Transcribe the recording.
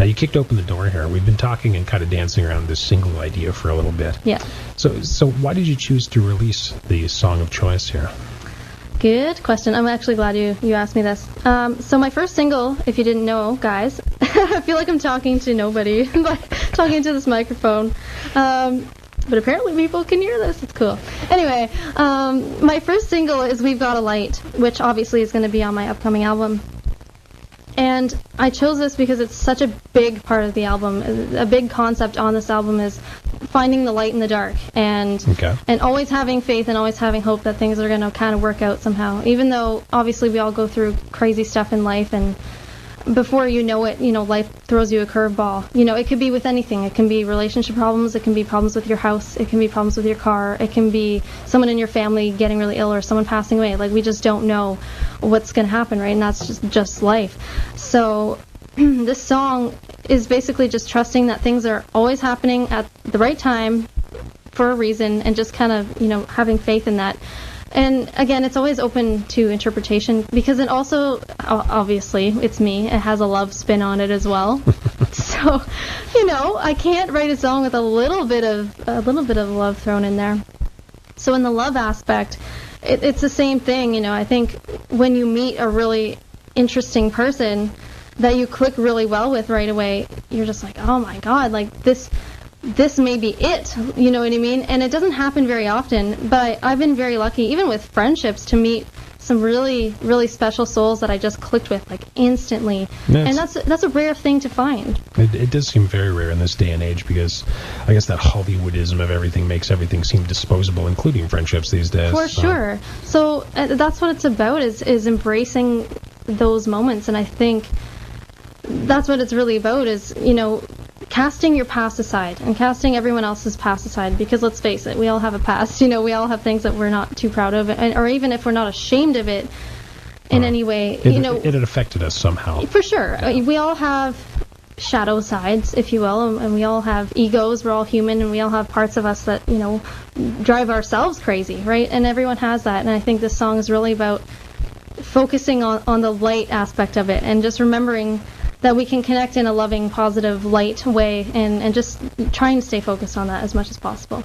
Now, you kicked open the door here. We've been talking and kind of dancing around this single idea for a little bit. Yeah. So why did you choose to release the song of choice here? Good question. I'm actually glad you asked me this. So my first single, if you didn't know, guys, I feel like I'm talking to nobody, but talking to this microphone. But apparently people can hear this. It's cool. Anyway, my first single is We've Got a Light, which obviously is going to be on my upcoming album. And I chose this because it's such a big part of the album. A big concept on this album is finding the light in the dark and always having faith and always having hope that things are going to kind of work out somehow. Even though obviously we all go through crazy stuff in life, and before you know it, life throws you a curveball. It could be with anything. It can be relationship problems. It can be problems with your house. It can be problems with your car. It can be someone in your family getting really ill or someone passing away. Like, we just don't know what's going to happen, right? And that's just life. So this song is basically just trusting that things are always happening at the right time for a reason, and just kind of, having faith in that. And again, it's always open to interpretation, because it also, obviously, it's me. It has a love spin on it as well. So, I can't write a song with a little bit of love thrown in there. So in the love aspect, it's the same thing. I think when you meet a really interesting person that you click really well with right away, you're just like, oh my God, like this may be it, you know what I mean? And it doesn't happen very often, but I've been very lucky, even with friendships, to meet some really, really special souls that I just clicked with, like, instantly. And that's a rare thing to find. It does seem very rare in this day and age, because I guess that Hollywoodism of everything makes everything seem disposable, including friendships these days. For sure. So that's what it's about, is embracing those moments. And I think that's what it's really about, is, casting your past aside and casting everyone else's past aside, because let's face it, we all have a past. We all have things that we're not too proud of, or even if we're not ashamed of it in any way. It had affected us somehow. For sure. Yeah. We all have shadow sides, if you will, and we all have egos. We're all human, and we all have parts of us that, drive ourselves crazy, right? And everyone has that. And I think this song is really about focusing on the light aspect of it, and just remembering that we can connect in a loving, positive, light way, and just trying to stay focused on that as much as possible.